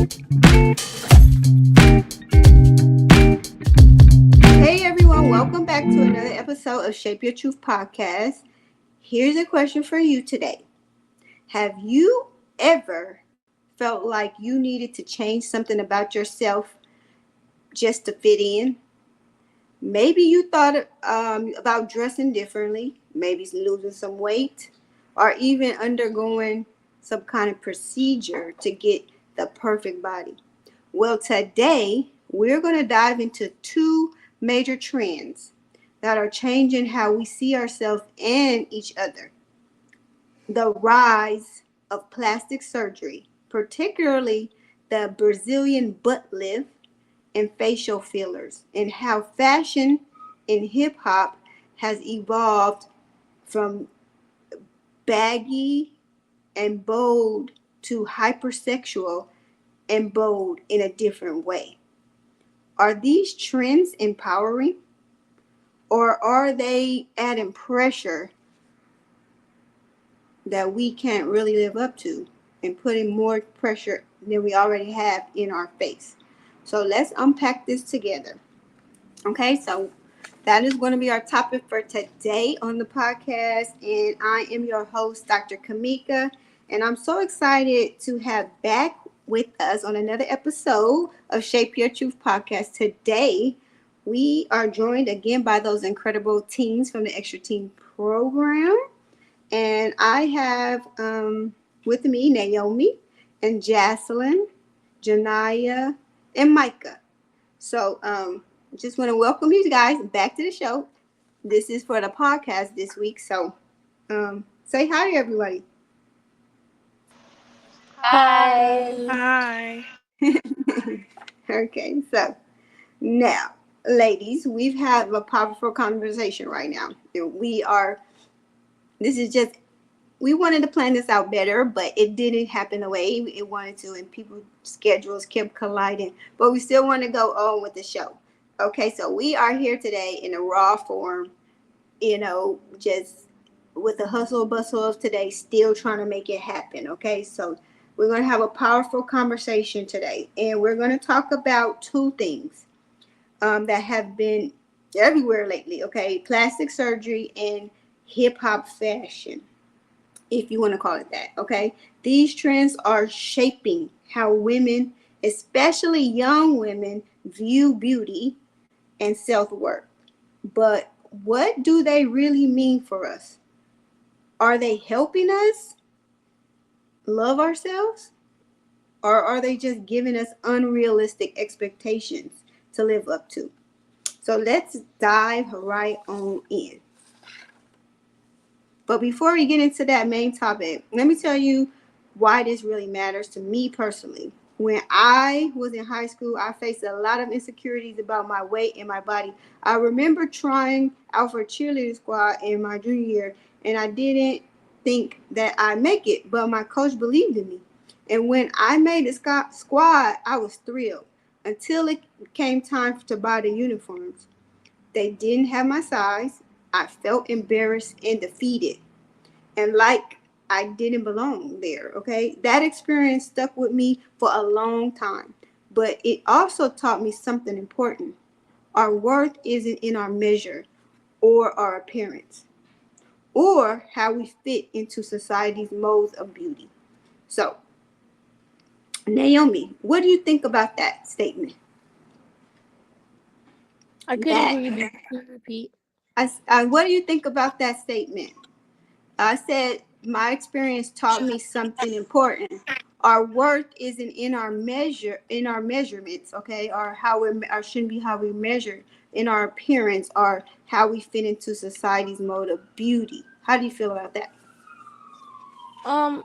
Hey everyone, welcome back to another episode of Shape Your Truth podcast. Here's a question for you today. Have you ever felt like you needed to change something about yourself just to fit in? Maybe you thought about dressing differently, maybe losing some weight, or even undergoing some kind of procedure to get the perfect body. Well, today we're going to dive into two major trends that are changing how we see ourselves and each other. The rise of plastic surgery, particularly the Brazilian butt lift and facial fillers, and how fashion in hip hop has evolved from baggy and bold to hypersexual and bold in a different way. Are these trends empowering, or are they adding pressure that we can't really live up to and putting more pressure than we already have in our face? So let's unpack this together. Okay, so that is going to be our topic for today on the podcast. And I am your host, Dr. Kamika. And I'm so excited to have back with us on another episode of Shape Your Truth podcast. Today, we are joined again by those incredible teens from the Extra Teen program. And I have with me Naomi and Jocelyn, Janaya, and Micah. So just want to welcome you guys back to the show. This is for the podcast this week. So say hi to everybody. Hi. Hi. Okay, so now, ladies, we've had a powerful conversation right now. This is just, we wanted to plan this out better, but it didn't happen the way it wanted to, and people's schedules kept colliding. But we still want to go on with the show. Okay, so we are here today in a raw form, just with the hustle bustle of today, still trying to make it happen. Okay, so we're going to have a powerful conversation today, and we're going to talk about two things that have been everywhere lately. Okay, plastic surgery and hip hop fashion, if you want to call it that. Okay, these trends are shaping how women, especially young women, view beauty and self-worth. But what do they really mean for us? Are they helping us love ourselves, or are they just giving us unrealistic expectations to live up to? So let's dive right on in. But before we get into that main topic, let me tell you why this really matters to me personally. When I was in high school, I faced a lot of insecurities about my weight and my body. I remember trying out for cheerleading squad in my junior year, and I didn't think that I'd make it, but my coach believed in me. And when I made the squad, I was thrilled until it came time to buy the uniforms. They didn't have my size. I felt embarrassed and defeated, and like I didn't belong there. Okay, that experience stuck with me for a long time, but it also taught me something important. Our worth isn't in our measure or our appearance or how we fit into society's modes of beauty. So, Naomi, what do you think about that statement? I couldn't That hear you. Can you repeat? what do you think about that statement? I said my experience taught me something important. Our worth isn't in our measurements, okay, or or shouldn't be how we measure in our appearance or how we fit into society's mode of beauty. How do you feel about that? Um,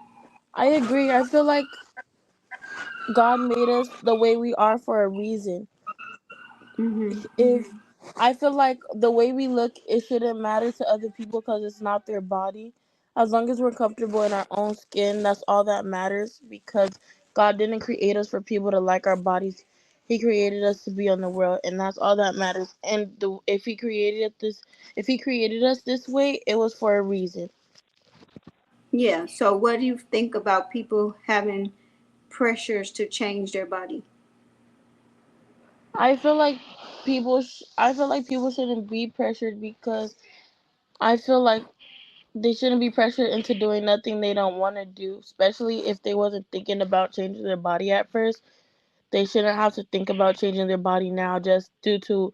I agree. I feel like God made us the way we are for a reason. Mm-hmm. If I feel like the way we look, it shouldn't matter to other people because it's not their body. As long as we're comfortable in our own skin, that's all that matters. Because God didn't create us for people to like our bodies. He created us to be on the world, and that's all that matters. And if He created us this way, it was for a reason. Yeah. So, what do you think about people having pressures to change their body? I feel like I feel like people shouldn't be pressured because I feel like they shouldn't be pressured into doing nothing they don't want to do, especially if they wasn't thinking about changing their body at first. They shouldn't have to think about changing their body now just due to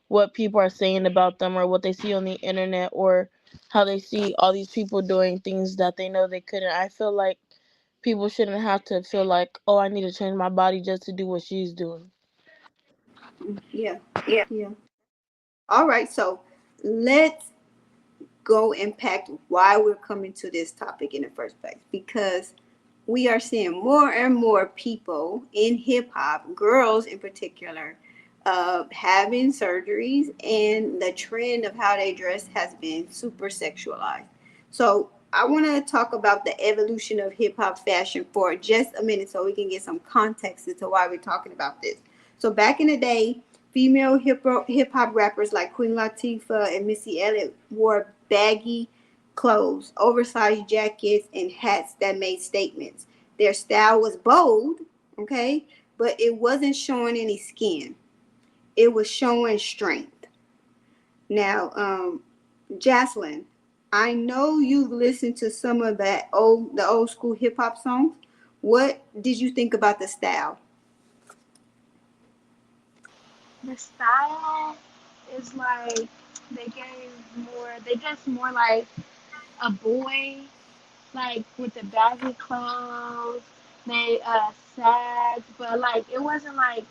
what people are saying about them or what they see on the internet or how they see all these people doing things that they know they couldn't. I feel like people shouldn't have to feel like, oh, I need to change my body just to do what she's doing. Yeah, yeah. All right, so let's go impact why we're coming to this topic in the first place, because we are seeing more and more people in hip hop, girls in particular, having surgeries, and the trend of how they dress has been super sexualized. So I want to talk about the evolution of hip hop fashion for just a minute so we can get some context as to why we're talking about this. So back in the day, female hip hop rappers like Queen Latifah and Missy Elliott wore baggy clothes, oversized jackets, and hats that made statements. Their style was bold, okay, but it wasn't showing any skin. It was showing strength. Now, Jocelyn, I know you've listened to some of the old school hip hop songs. What did you think about the style? The style is like they just more like a boy, like with the baggy clothes. They sagged, but like it wasn't like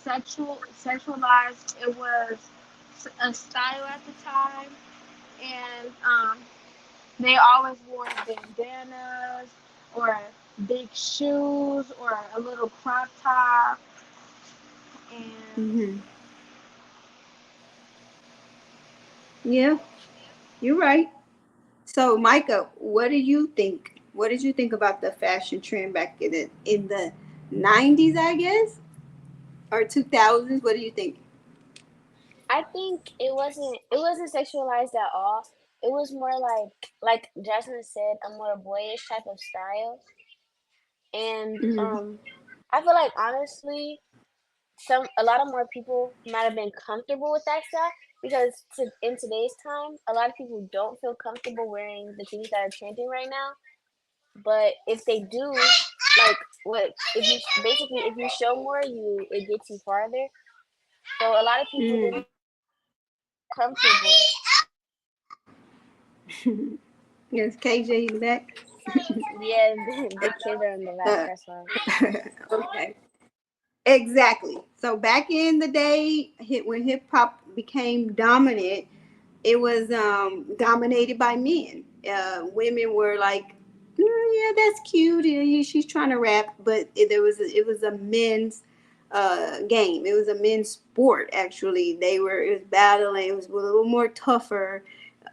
sexualized. It was a style at the time, and they always wore bandanas or big shoes or a little crop top, and Mm-hmm. Yeah, you're right. So, Micah, what do you think? What did you think about the fashion trend back in the 90s, I guess, or 2000s? What do you think? I think it wasn't sexualized at all. It was more like Jasmine said, a more boyish type of style. And Mm-hmm. I feel like honestly, a lot of more people might have been comfortable with that style because in today's time, a lot of people don't feel comfortable wearing the things that are trending right now. But if they do, like what if you basically if you show more, you it gets you farther. So a lot of people Mm. didn't comfortable. Yes, KJ, you back? Yeah, the kids are in the back. Uh, That's why. okay. Exactly. So back in the day, when hip hop became dominant, it was dominated by men. Women were like, yeah, that's cute. Yeah, she's trying to rap, but it was a men's game. It was a men's sport. Actually, it was battling. It was a little more tougher,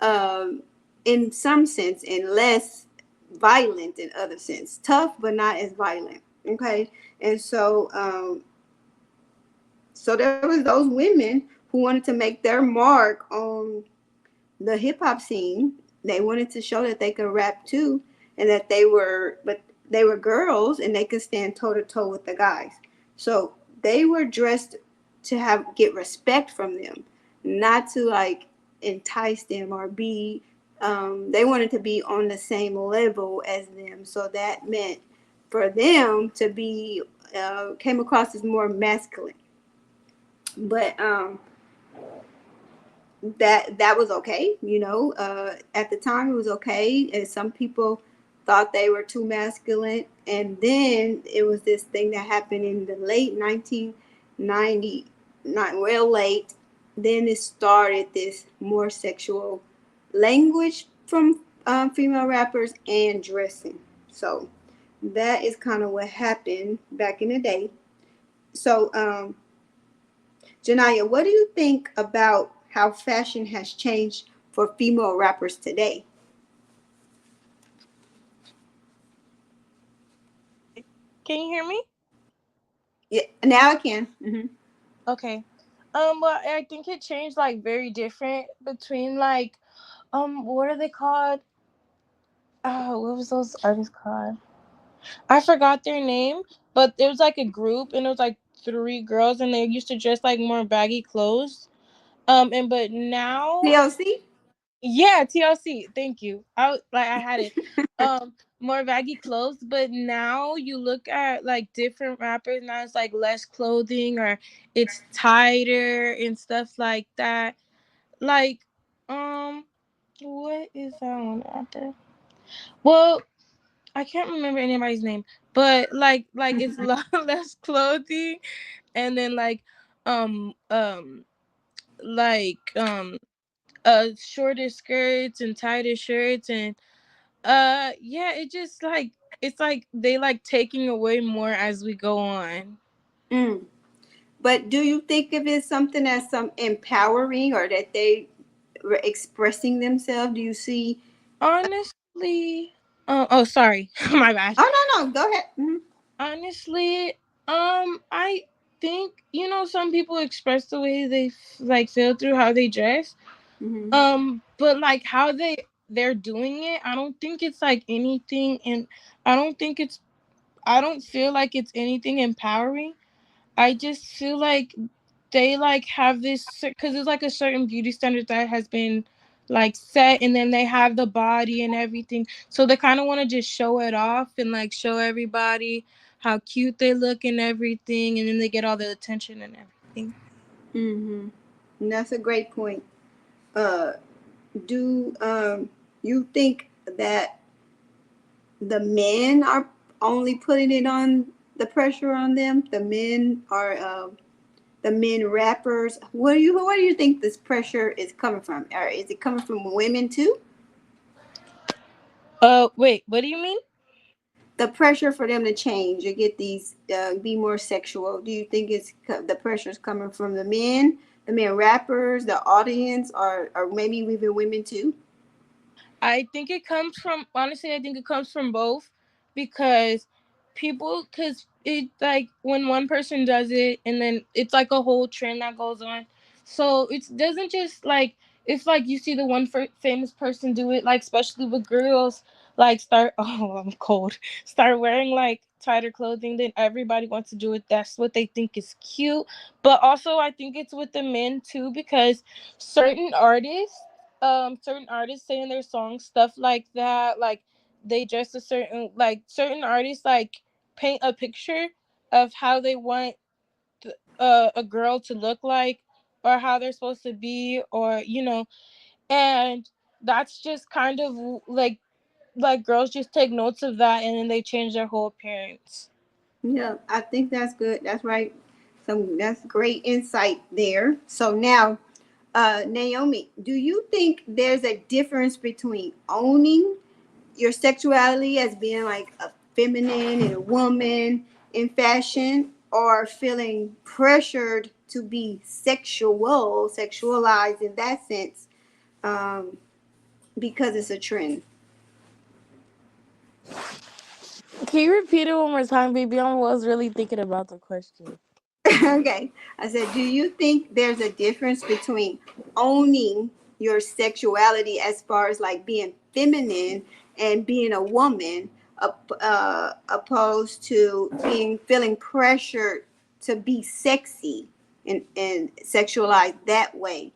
um, in some sense, and less violent in other sense. Tough, but not as violent. Okay, and so there was those women who wanted to make their mark on the hip hop scene. They wanted to show that they could rap too, and that they were girls and they could stand toe to toe with the guys. So they were dressed to have get respect from them, not to like entice them or be. They wanted to be on the same level as them. So that meant for them to be came across as more masculine. But that was okay, at the time it was okay, and some people thought they were too masculine, and then it was this thing that happened in the late 1990, not real late, then it started this more sexual language from female rappers and dressing. So that is kind of what happened back in the day. So Janaya, what do you think about how fashion has changed for female rappers today? Can you hear me? Yeah, now I can. Hmm. Okay. Well, I think it changed like very different between like, what are they called? What was those artists called? I forgot their name, but it was like a group, and it was like three girls, and they used to dress like more baggy clothes. And but now, TLC? yeah, TLC. Thank you. I had it. More baggy clothes, but now you look at like different rappers. Now it's like less clothing, or it's tighter and stuff like that. Like, what is that one out there? Well, I can't remember anybody's name, but like it's a lot less clothing, and then um um like shorter skirts and tighter shirts, and yeah, it just like it's like they like taking away more as we go on. Mm. But do you think of it something as some empowering or that they were expressing themselves? Do you see? Honestly, oh sorry, my bad. Oh, no, no, go ahead. Mm-hmm. Honestly, I think some people express the way they like feel through how they dress. Mm-hmm. But like how they're doing it, I don't think it's like anything, and I don't think it's I don't feel like it's anything empowering. I just feel like they like have this because it's like a certain beauty standard that has been like set, and then they have the body and everything, so they kind of want to just show it off and like show everybody how cute they look and everything, and then they get all the attention and everything. Mm-hmm. And that's a great point. Uh, do you think that the men are only putting it on the pressure on them? The men are the men rappers. Where do you think this pressure is coming from? Or is it coming from women too? Wait, what do you mean? The pressure for them to change or get these be more sexual. Do you think the pressure is coming from the men rappers, the audience, or maybe even women too? I think it comes from honestly. I think it comes from both, because because it like when one person does it, and then it's like a whole trend that goes on. So it doesn't just like if like you see the one famous person do it, like especially with girls, like start oh I'm cold, start wearing like tighter clothing, then everybody wants to do it. That's what they think is cute. But also I think it's with the men too, because certain artists certain artists say in their songs stuff like that, like they dress a certain like certain artists like paint a picture of how they want a girl to look like, or how they're supposed to be, or and that's just kind of like girls just take notes of that, and then they change their whole appearance. Yeah, I think that's good. That's right. That's great insight there. So now, Naomi, do you think there's a difference between owning your sexuality as being like a feminine and a woman in fashion, or feeling pressured to be sexualized in that sense, um, because it's a trend? Can you repeat it one more time, baby? I was really thinking about the question. Okay. I said, do you think there's a difference between owning your sexuality as far as like being feminine and being a woman, opposed to being feeling pressured to be sexy and sexualized that way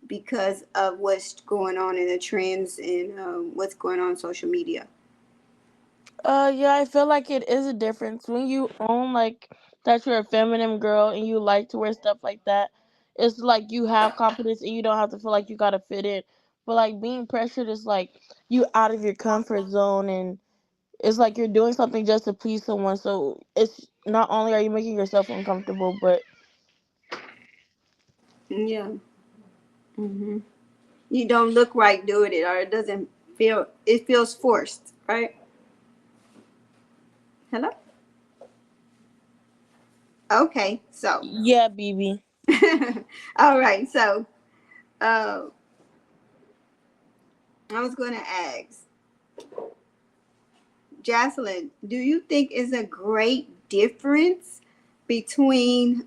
because of what's going on in the trends and what's going on social media? Yeah, I feel like it is a difference when you own like that you're a feminine girl and you like to wear stuff like that. It's like you have confidence and you don't have to feel like you gotta fit in. But like being pressured is like you out of your comfort zone, and it's like you're doing something just to please someone. So it's not only are you making yourself uncomfortable, but Yeah. Hmm. You don't look right doing it, or it doesn't feel, it feels forced, right? Hello. Okay, so yeah, BB. all right, so uh, I was going to ask Jocelyn, do you think is a great difference between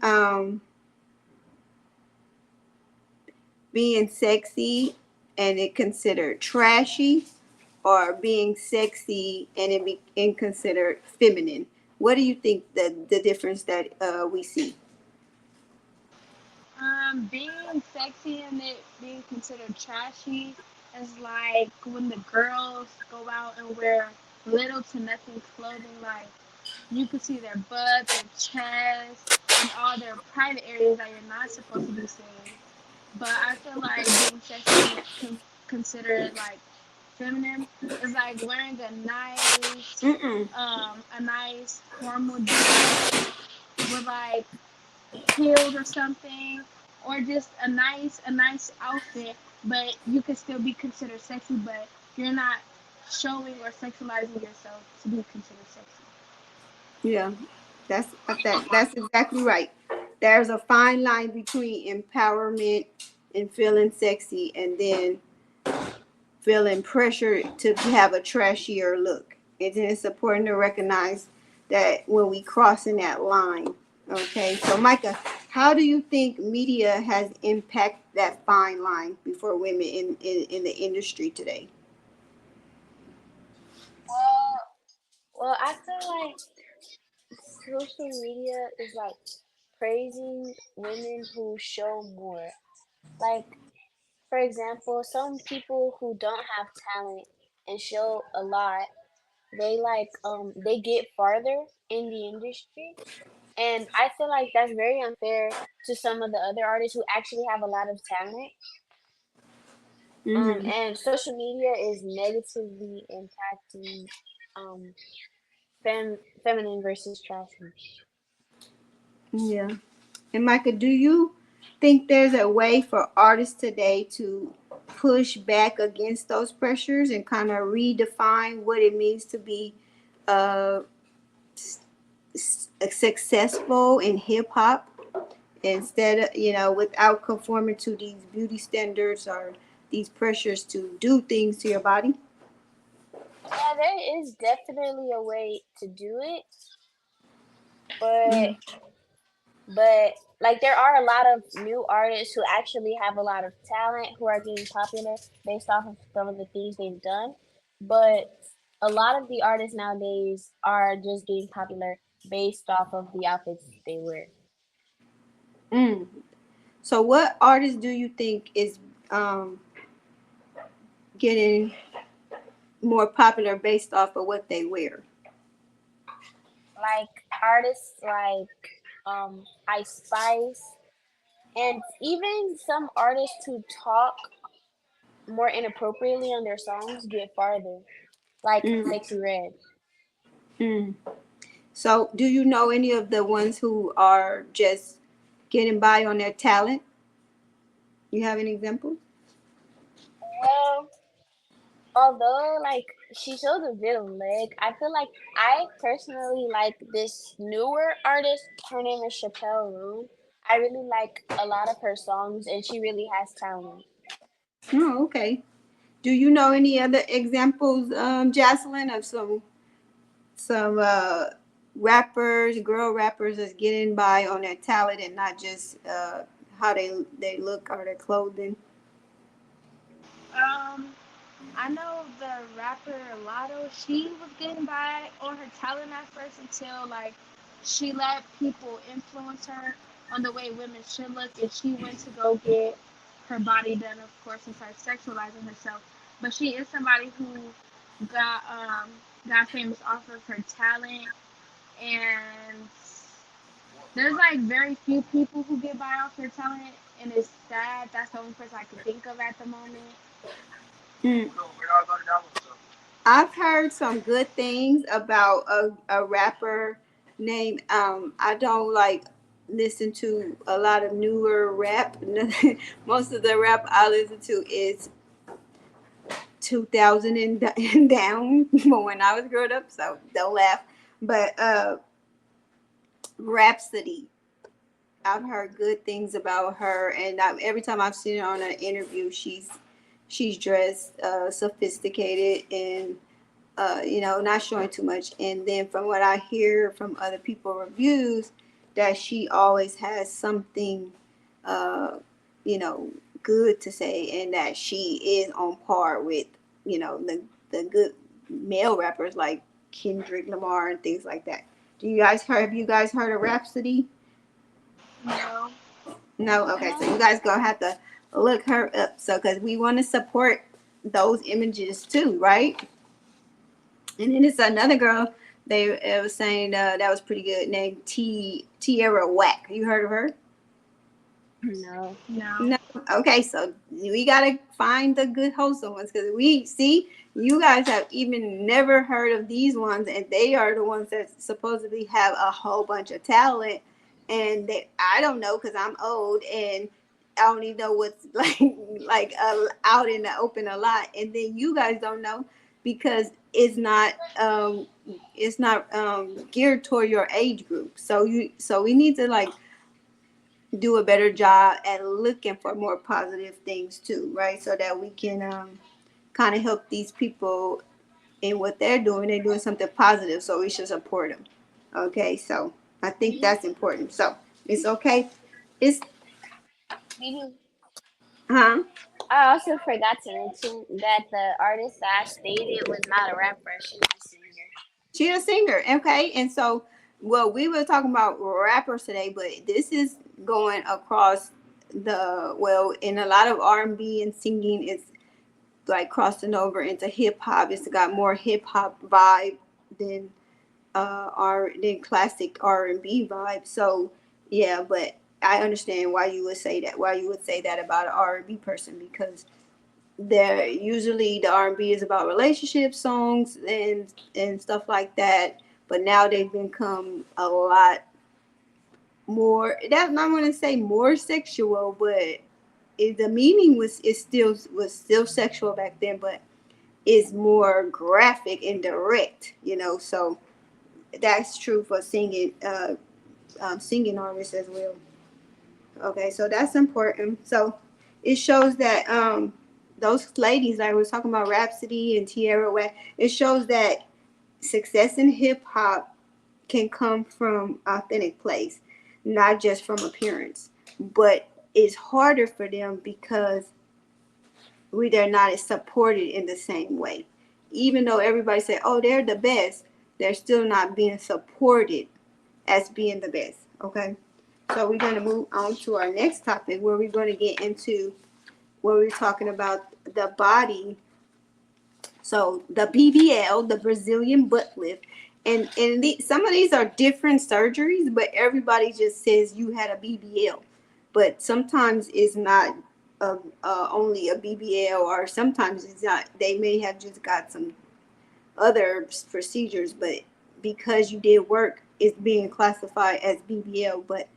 being sexy and it considered trashy, or being sexy and and considered feminine? What do you think the difference that we see? Being sexy and it being considered trashy is like when the girls go out and wear little to nothing clothing, like you can see their butt, their chest, and all their private areas that you're not supposed to be seeing. But I feel like being sexy and considered like feminine is like wearing Mm-mm. a nice formal dress with like heels or something, or just a nice outfit, but you can still be considered sexy, but you're not showing or sexualizing yourself to be considered sexy. Yeah, that's exactly right. There's a fine line between empowerment and feeling sexy, and then feeling pressure to have a trashier look. It's important to recognize that when we crossing that line. Okay, so Micah, how do you think media has impacted that fine line before women in the industry today? Well, well, I feel like social media is like praising women who show more. Like, for example, some people who don't have talent and show a lot, they get farther in the industry. And I feel like that's very unfair to some of the other artists who actually have a lot of talent. Mm-hmm. And social media is negatively impacting um feminine versus trashy. Yeah. And Micah, do you think there's a way for artists today to push back against those pressures and kind of redefine what it means to be uh, successful in hip hop instead of, without conforming to these beauty standards or these pressures to do things to your body? Yeah, there is definitely a way to do it, but Mm, but like there are a lot of new artists who actually have a lot of talent who are getting popular based off of some of the things they've done. But a lot of the artists nowadays are just getting popular based off of the outfits they wear. mm. So, what artist do you think is um, getting more popular based off of what they wear? Like artists like Ice Spice, and even some artists who talk more inappropriately on their songs get farther, like Mm, Sexy Red. mm. So, do you know any of the ones who are just getting by on their talent? You have any examples? Well, although like she showed a bit of leg, I feel like I personally like this newer artist. Her name is Chappelle Roan. I really like a lot of her songs, and she really has talent. Oh, okay. Do you know any other examples, Jocelyn, of some rappers, girl rappers that's getting by on their talent and not just how they look or their clothing? Um, I know the rapper Lotto. She was getting by on her talent at first until like she let people influence her on the way women should look, and she went to go get her body done, of course, and started sexualizing herself. But she is somebody who got um got famous off of her talent, and there's like very few people who get by off their talent, and it's sad. That's the only person I can think of at the moment. Hmm. I've heard some good things about a rapper named I don't like listen to a lot of newer rap. Most of the rap I listen to is 2000 and down from when I was growing up, so don't laugh. But Rhapsody, I've heard good things about her, and every time I've seen her on an interview, she's dressed sophisticated and not showing too much. And then from what I hear from other people reviews, that she always has something, uh, you know, good to say, and that she is on par with, the the good male rappers like Kendrick Lamar and things like that. Do you guys heard? Have you guys heard of Rhapsody? No. No. Okay, so you No. guys gonna have to look her up. So because we want to support those images too, right? And then it's another girl. They was saying that was pretty good. Named Tierra Whack. You heard of her? No. No. No. Okay, so we gotta find the good wholesome ones because we see you guys have even never heard of these ones, and they are the ones that supposedly have a whole bunch of talent, and they I don't know because I'm old and I only know what's out in the open a lot, and then you guys don't know because it's not geared toward your age group. So we need to like do a better job at looking for more positive things too, right? So that we can kind of help these people in what they're doing. They're doing something positive, so we should support them. Okay, so I think Mhm. that's important. So it's okay. It's Maybe huh? I also forgot to mention that the artist that I stated was not a rapper; she was a singer. She a singer, okay? And so, well, we were talking about rappers today, but this is going across in a lot of R&B and singing, it's like crossing over into hip hop. It's got more hip hop vibe than than classic R&B vibe. So yeah, but I understand why you would say that. Why you would say that about an R&B person because they're usually the R&B is about relationship songs and stuff like that. But now they've become a lot more. That's not going to say more sexual, but the meaning was still sexual back then, but is more graphic and direct, So that's true for singing artists as well. Okay, so that's important. So it shows that those ladies, like we was talking about Rhapsody and Tierra Whack, it shows that success in hip hop can come from authentic place, not just from appearance. But it's harder for them because they're not as supported in the same way. Even though everybody say, "Oh, they're the best," they're still not being supported as being the best. Okay, so we're going to move on to our next topic, where we're going to get into where we're talking about the body. So the BBL, the Brazilian butt lift, and some of these are different surgeries, but everybody just says you had a BBL, but sometimes it's not only a BBL, or sometimes it's not. They may have just got some other procedures, but because you did work, it's being classified as BBL. But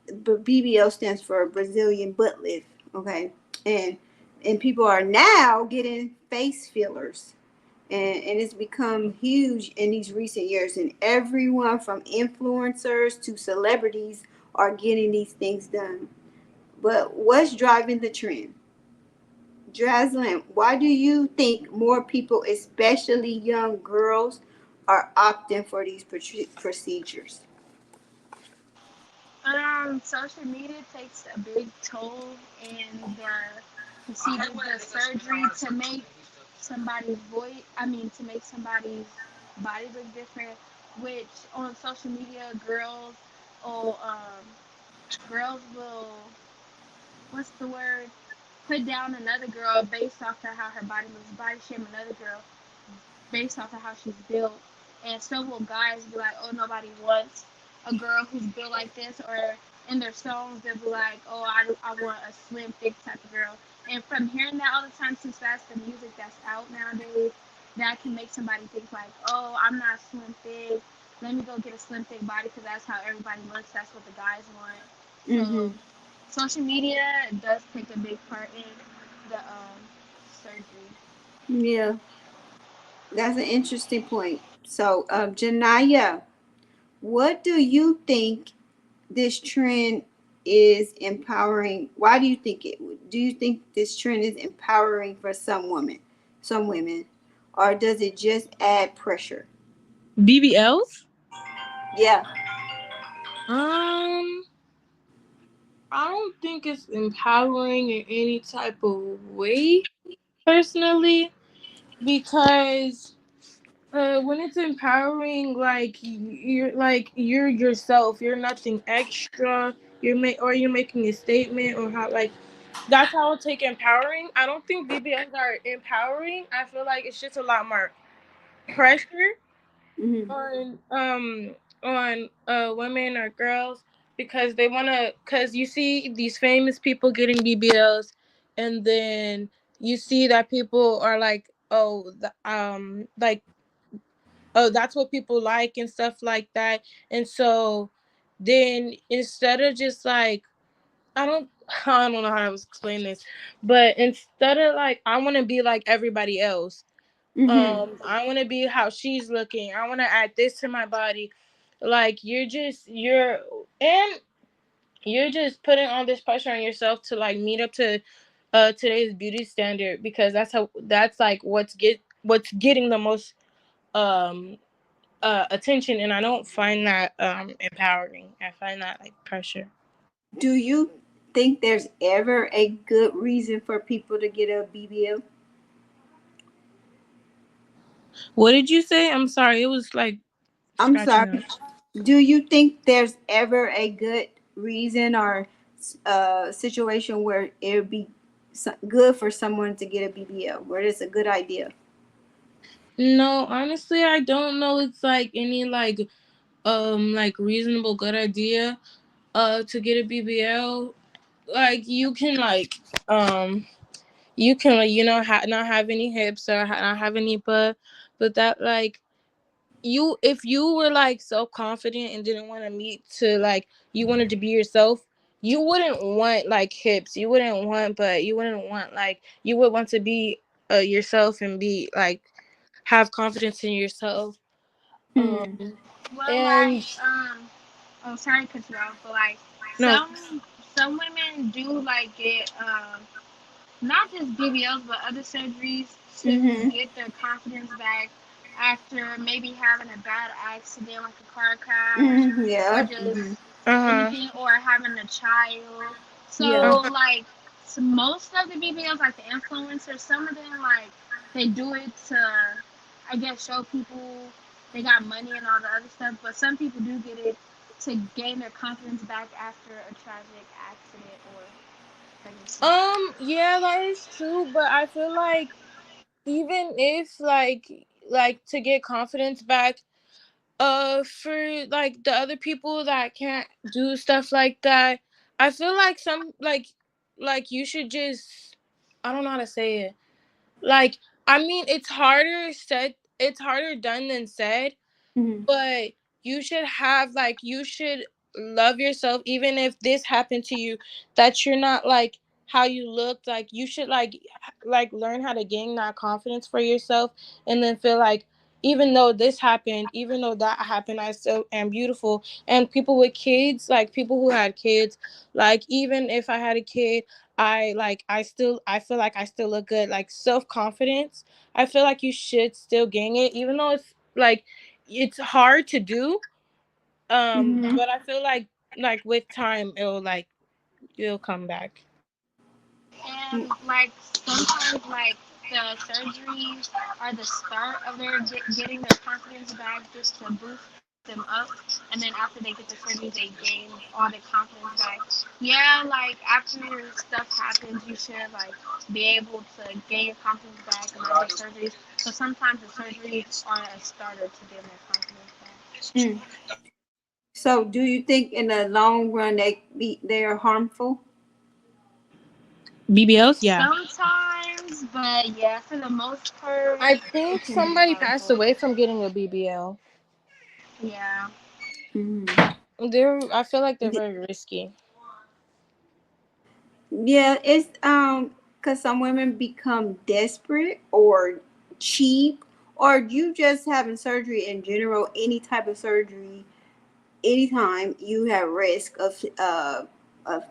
BBL stands for Brazilian butt lift. Okay, and people are now getting face fillers, and it's become huge in these recent years. And everyone from influencers to celebrities are getting these things done. But what's driving the trend? Draslin, why do you think more people, especially young girls, are opting for these procedures? Social media takes a big toll in the procedure, the surgery to make somebody's voice. I mean, to make somebody's body look different. Which on social media, or girls will, what's the word? Put down another girl based off of how her body looks. Body shame another girl based off of how she's built. And so will guys be like, oh, nobody wants a girl who's built like this. Or in their songs, they'll be like, oh, I want a slim, thick type of girl. And from hearing that all the time, since that's the music that's out nowadays, that can make somebody think like, oh, I'm not slim, thick. Let me go get a slim, thick body because that's how everybody looks. That's what the guys want. Mm-hmm. So social media does take a big part in the surgery. Yeah, that's an interesting point. So, Janaya, what do you think this trend is empowering? Why do you think it? Do you think this trend is empowering for some women, or does it just add pressure? BBLs? Yeah. Um, I don't think it's empowering in any type of way, personally. because when it's empowering, you're yourself. You're nothing extra. You're making a statement, or how, like, that's how I'll take empowering. I don't think BBLs are empowering. I feel like it's just a lot more pressure Mm-hmm. on women or girls, because they want to, because you see these famous people getting BBLs, and then you see that people are like, oh, like, oh, that's what people like and stuff like that. And so then, instead of just like, I don't I don't know how to explain this, but instead of like, I want to be like everybody else. Mm-hmm. I want to be how she's looking. I want to add this to my body. Like, you're just putting all this pressure on yourself to like meet up to today's beauty standard, because that's like what's getting the most um attention, and I don't find that empowering. I find that like pressure. Do you think there's ever a good reason for people to get a BBL? What did you say? I'm sorry. It was like I'm scratching up. sorry. Do you think there's ever a good reason or situation where it would be good for someone to get a BBL, where it's a good idea? No, honestly, I don't know. It's like any like reasonable good idea to get a BBL. Like, you can like like, not have any hips, or not have any butt, but that, like, if you were like so confident and didn't want to meet to like, you wanted to be yourself, you wouldn't want like hips, you wouldn't want butt, you wouldn't want, like, you would want to be yourself, and be like, have confidence in yourself. Mm-hmm. um Well, like, and oh, sorry to cut you off, but like no. some women do like get not just BBLs but other surgeries to Mm-hmm. get their confidence back after maybe having a bad accident like a car crash Mm-hmm. or Yeah. Mm-hmm. just Uh-huh. anything, or having a child. Yeah. So like, so most of the BBLs, like the influencers, some of them like they do it to, I guess, show people they got money and all the other stuff. But some people do get it to gain their confidence back after a tragic accident or pregnancy. Yeah, that is true, but I feel like, even if like to get confidence back, for like the other people that can't do stuff like that, I feel like some like you should just, I don't know how to say it. Like, I mean, it's harder done than said, Mm-hmm. but you should love yourself, even if this happened to you, that you're not like how you look. Like, you should like learn how to gain that confidence for yourself, and then feel like, even though this happened, even though that happened, I still am beautiful. And people with kids, like people who had kids, like, even if I had a kid, I feel like I still look good. Like, self-confidence, I feel like you should still gain it, even though it's hard to do. Mm-hmm. But I feel like with time, it'll come back. And like sometimes like the surgeries are the start of their getting their confidence back, just to boost them up. And then after they get the surgery, they gain all their confidence back. Yeah, like after stuff happens, you should like be able to gain your confidence back and then get surgeries. So sometimes the surgeries are a starter to getting their confidence back. Mm. So, do you think in the long run they are harmful? BBLs, yeah. Sometimes, but yeah, for the most part, I it think can be somebody passed harmful. away from getting a BBL. Yeah. Mm-hmm. I feel like they're very risky. Yeah, it's because some women become desperate or cheap, or you just having surgery in general. Any type of surgery, anytime you have risk of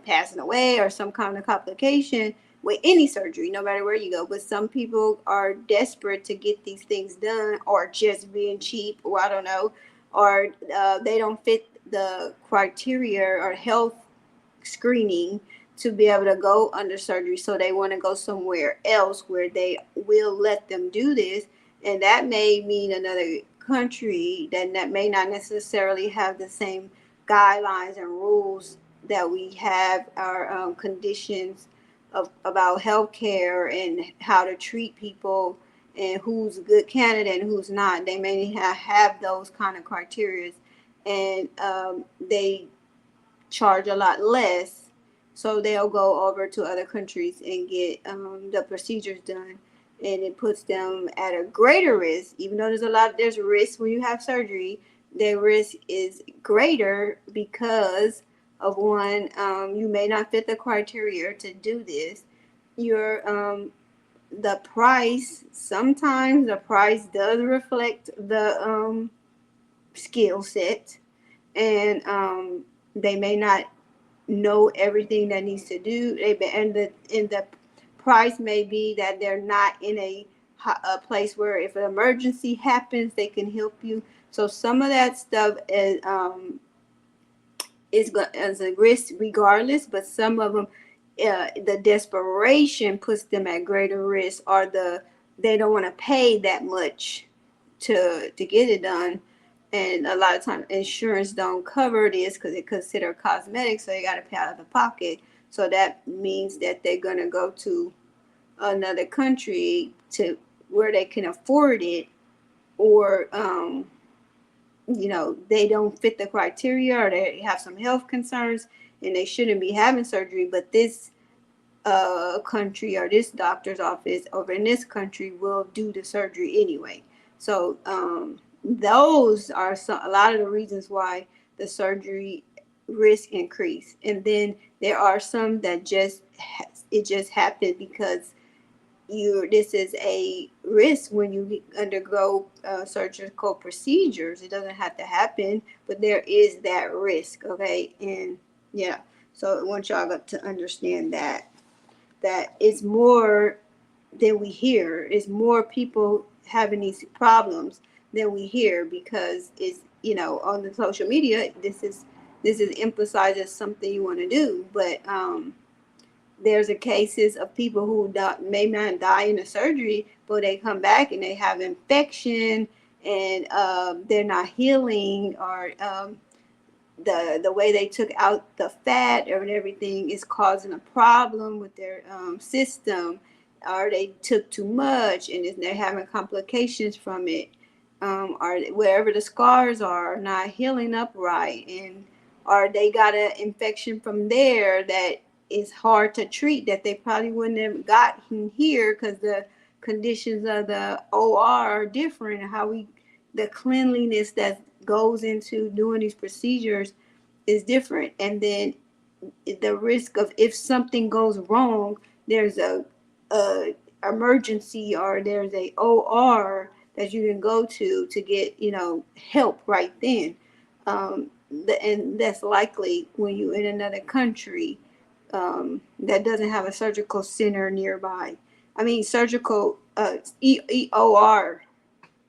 passing away or some kind of complication with any surgery, no matter where you go. But some people are desperate to get these things done, or just being cheap, or I don't know, or they don't fit the criteria or health screening to be able to go under surgery. So they want to go somewhere else where they will let them do this. And that may mean another country that may not necessarily have the same guidelines and rules that we have, our conditions about healthcare and how to treat people and who's a good candidate and who's not. They may have those kind of criteria, and they charge a lot less, so they'll go over to other countries and get the procedures done, and it puts them at a greater risk. Even though there's risk when you have surgery, their risk is greater because of one, you may not fit the criteria to do this. Your the price, sometimes the price does reflect the skill set, and they may not know everything that needs to do. And the price may be that they're not in a place where if an emergency happens, they can help you. So some of that stuff is a risk regardless, but some of them, the desperation puts them at greater risk, or they don't want to pay that much to get it done. And a lot of times insurance don't cover this because it consider cosmetics, so you got to pay out of the pocket. So that means that they're going to go to another country to where they can afford it, or they don't fit the criteria, or they have some health concerns and they shouldn't be having surgery, but this country or this doctor's office over in this country will do the surgery anyway. So those are a lot of the reasons why the surgery risk increase. And then there are some that it just happened because this is a risk when you undergo surgical procedures. It doesn't have to happen, but there is that risk. Okay. And yeah, so I want y'all to understand that it's more than we hear. It's more people having these problems than we hear, because it's, on the social media, this is emphasized as something you want to do, but there's a cases of people who may not die in the surgery, but they come back and they have infection, and they're not healing, or the way they took out the fat and everything is causing a problem with their system, or they took too much and they're having complications from it, or wherever the scars are not healing up right, and or they got an infection from there that is hard to treat, that they probably wouldn't have gotten here because the conditions of the OR are different, the cleanliness that goes into doing these procedures is different. And then the risk of, if something goes wrong, there's a emergency, or there's a OR that you can go to get help right then. And that's likely when you're in another country that doesn't have a surgical center nearby. I mean, surgical OR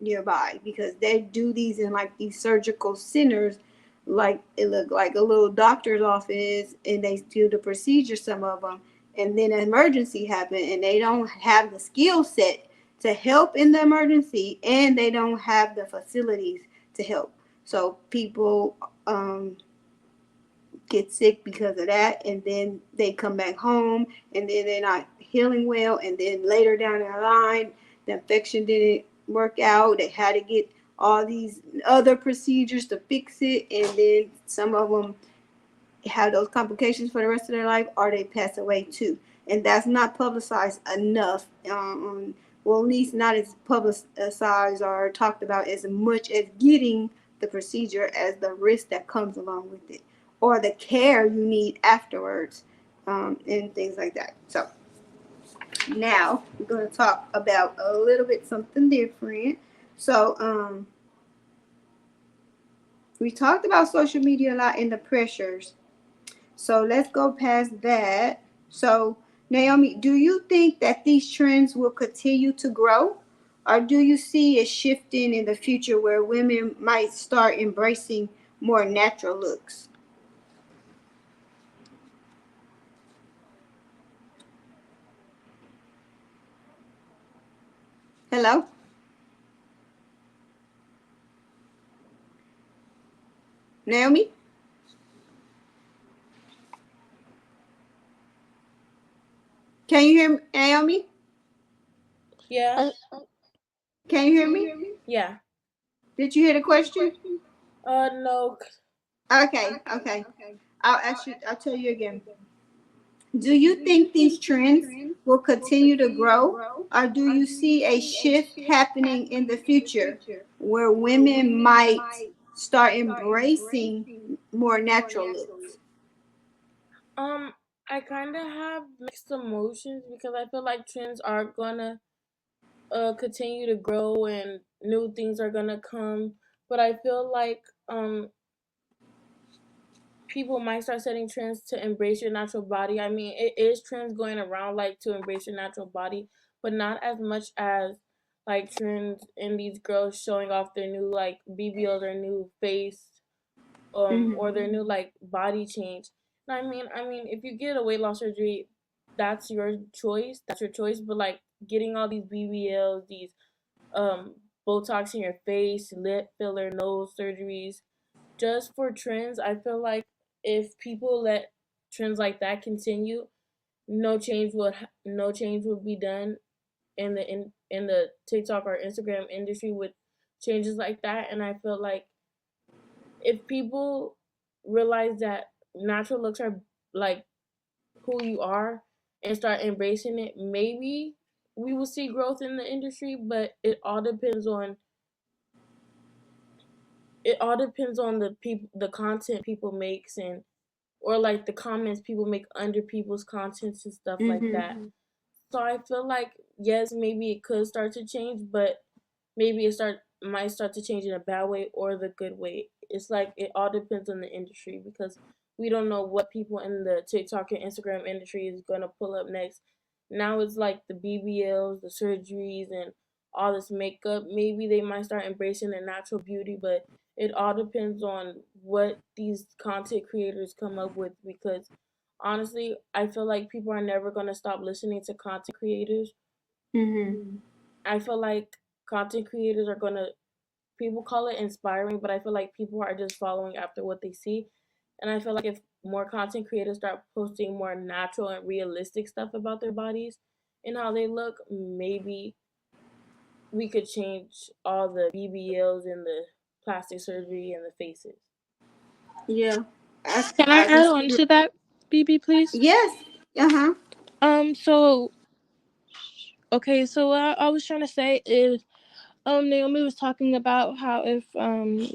nearby, because they do these in like these surgical centers, like it look like a little doctor's office, and they do the procedure, some of them, and then an emergency happen, and they don't have the skill set to help in the emergency, and they don't have the facilities to help. So people get sick because of that, and then they come back home, and then they're not healing well, and then later down the line the infection didn't work out, they had to get all these other procedures to fix it, and then some of them have those complications for the rest of their life, or they pass away too. And that's not publicized enough, well, at least not as publicized or talked about as much as getting the procedure, as the risk that comes along with it, or the care you need afterwards, and things like that. So now we're going to talk about a little bit something different. So we talked about social media a lot and the pressures. So let's go past that. So Naomi, do you think that these trends will continue to grow? Or do you see it shifting in the future where women might start embracing more natural looks? Hello, Naomi. Can you hear me, Naomi? Yeah. Can you hear me? Yeah. Did you hear the question? No. Okay, okay. I'll ask you. I'll tell you again. Do you think these trends will continue to grow, or do you see a shift happening in the future where women might start embracing more natural looks? Um, I kind of have mixed emotions because I feel like trends are gonna continue to grow and new things are gonna come, but I feel like people might start setting trends to embrace your natural body. I mean, it is trends going around like to embrace your natural body, but not as much as like trends in these girls showing off their new like BBLs or new face Mm-hmm. or their new like body change. And I mean, if you get a weight loss surgery, that's your choice. That's your choice. But like getting all these BBLs, these um Botox in your face, lip filler, nose surgeries, just for trends, I feel like if people let trends like that continue, no change would be done in the TikTok or Instagram industry with changes like that. And I feel like if people realize that natural looks are like who you are and start embracing it, maybe we will see growth in the industry. But it all depends on the people, the content people makes, and or like the comments people make under people's contents and stuff like Mm-hmm. that. So I feel like yes, maybe it could start to change, but maybe it might start to change in a bad way or the good way. It's like it all depends on the industry because we don't know what people in the TikTok and Instagram industry is gonna pull up next. Now it's like the BBLs, the surgeries, and all this makeup. Maybe they might start embracing their natural beauty, but it all depends on what these content creators come up with because honestly, I feel like people are never gonna stop listening to content creators. Mm-hmm. I feel like content creators are gonna people call it inspiring, but I feel like people are just following after what they see. And I feel like if more content creators start posting more natural and realistic stuff about their bodies and how they look, maybe we could change all the BBLs and the plastic surgery and the faces. Yeah. Can I I add just on to that, BB, please? yes. Uh huh. So okay, so what I was trying to say is, Naomi was talking about how if um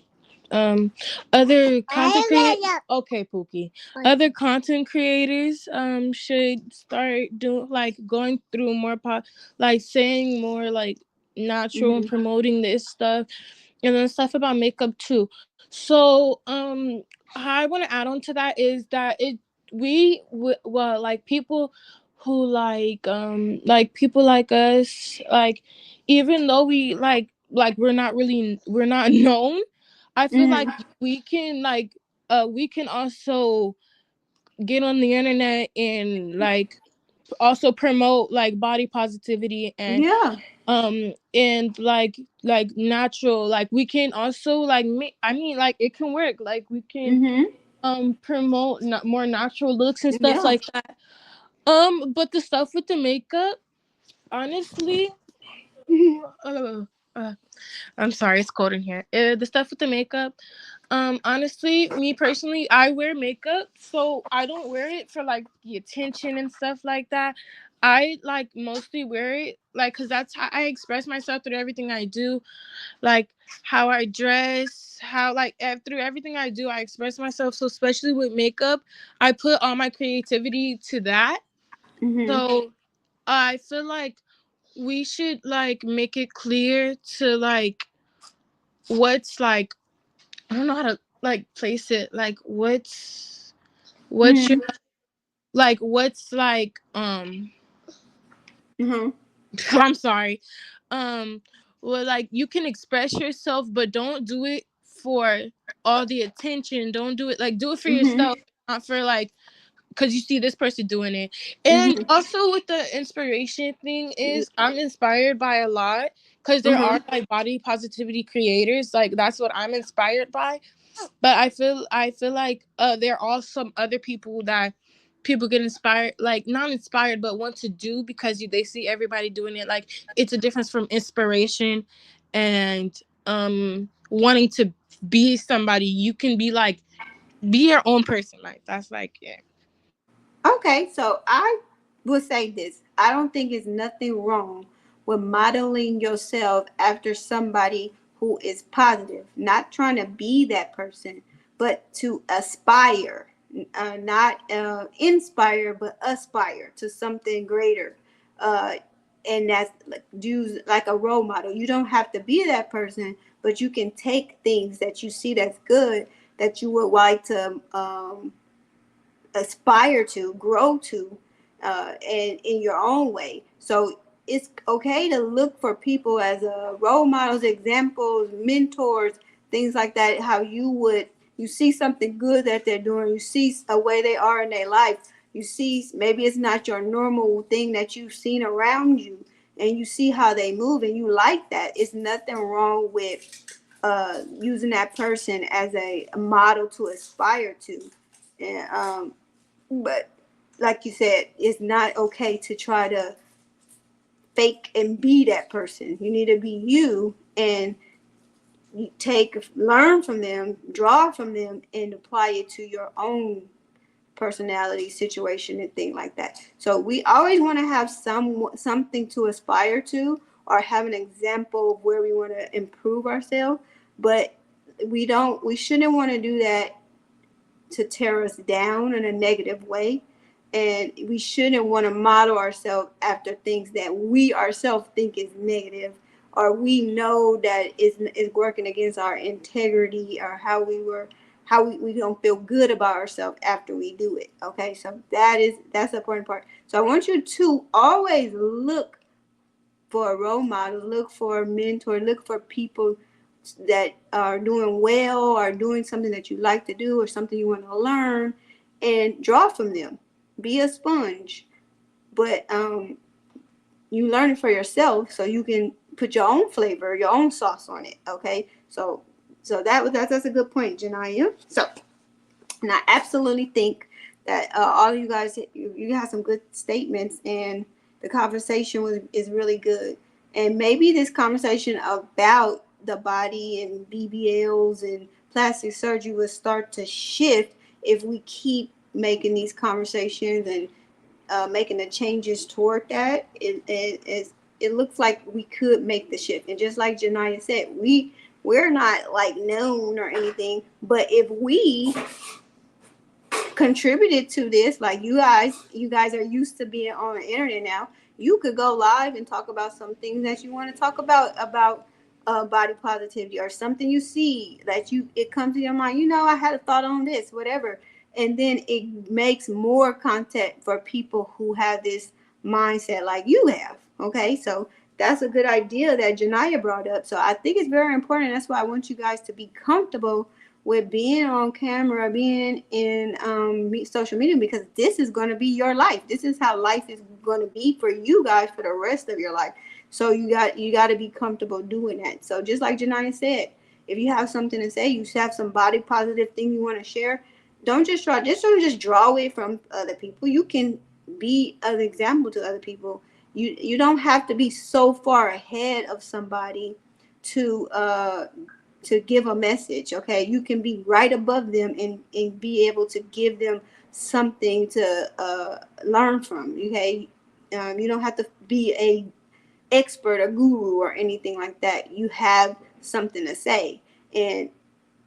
other content creators, okay, Pookie, other content creators should start doing like going through more like saying more like natural and Mm-hmm. promoting this stuff and then stuff about makeup too. So how I want to add on to that is that well, like people who like people like us, like even though we like we're not known, I feel like Mm-hmm. we can also get on the internet and like also promote like body positivity Yeah. and like natural, like we can also like I mean like it can work, like we can Mm-hmm. promote more natural looks and stuff Yeah. like that. But the stuff with the makeup, honestly, uh, uh, I'm sorry, it's cold in here. The stuff with the makeup, honestly, me personally, I wear makeup, so I don't wear it for like the attention and stuff like that. I like mostly wear it like because that's how I express myself through everything I do, like how I dress, how like through everything I do, I express myself. So especially with makeup, I put all my creativity to that. Mm-hmm. So I feel like we should like make it clear to like what's like I don't know how to like place it. Like what's your Mm-hmm. like what's like Mm-hmm. I'm sorry. Well, like you can express yourself, but don't do it for all the attention. Don't do it like do it for Mm-hmm. yourself, not for like because you see this person doing it. And also with the inspiration thing is I'm inspired by a lot because there are like body positivity creators. Like that's what I'm inspired by. But I feel like there are some other people that people get inspired, like not inspired but want to do because they see everybody doing it. Like it's a difference from inspiration and wanting to be somebody. You can be like, be your own person. Like that's like, yeah. Okay, so I will say this. I don't think it's nothing wrong with modeling yourself after somebody who is positive, not trying to be that person, but to aspire, not inspire, but aspire to something greater. Uh, and that's like, do like a role model. You don't have to be that person, but you can take things that you see that's good that you would like to aspire to, grow to, and in your own way. So it's okay to look for people as role models, examples, mentors, things like that. How you see something good that they're doing, you see a way they are in their life. You see maybe it's not your normal thing that you've seen around you, and you see how they move, and you like that. It's nothing wrong with using that person as a model to aspire to. And but like you said, it's not okay to try to fake and be that person. You need to be you, and you learn from them, draw from them, and apply it to your own personality, situation, and thing like that. So we always want to have something to aspire to, or have an example of where we want to improve ourselves. But we shouldn't want to do that to tear us down in a negative way. And we shouldn't want to model ourselves after things that we ourselves think is negative, or we know that is working against our integrity, or how we don't feel good about ourselves after we do it. Okay, so that's the important part. So I want you to always look for a role model, look for a mentor, look for people that are doing well, or doing something that you like to do, or something you want to learn, and draw from them. Be a sponge, but you learn it for yourself so you can put your own flavor, your own sauce on it. Okay, so that's a good point, Janaya. So, and I absolutely think that all of you guys, you have some good statements, and the conversation is really good. And maybe this conversation about the body and BBLs and plastic surgery will start to shift if we keep making these conversations and making the changes toward that. It looks like we could make the shift. And just like Janaya said, we're not like known or anything, but if we contributed to this, like you guys are used to being on the internet now, you could go live and talk about some things that you want to talk about body positivity, or something you see that it comes to your mind, I had a thought on this, whatever. And then it makes more content for people who have this mindset like you have. Okay, so that's a good idea that Janaya brought up. So I think it's very important. That's why I want you guys to be comfortable with being on camera, being in social media, because this is going to be your life. This is how life is going to be for you guys for the rest of your life. So you got to be comfortable doing that. So just like Janaya said, if you have something to say, you have some body positive thing you want to share, don't just draw it from other people. You can be an example to other people. You don't have to be so far ahead of somebody to give a message. Okay, you can be right above them, and be able to give them something to learn from. Okay, you don't have to be a expert or guru or anything like that. You have something to say, and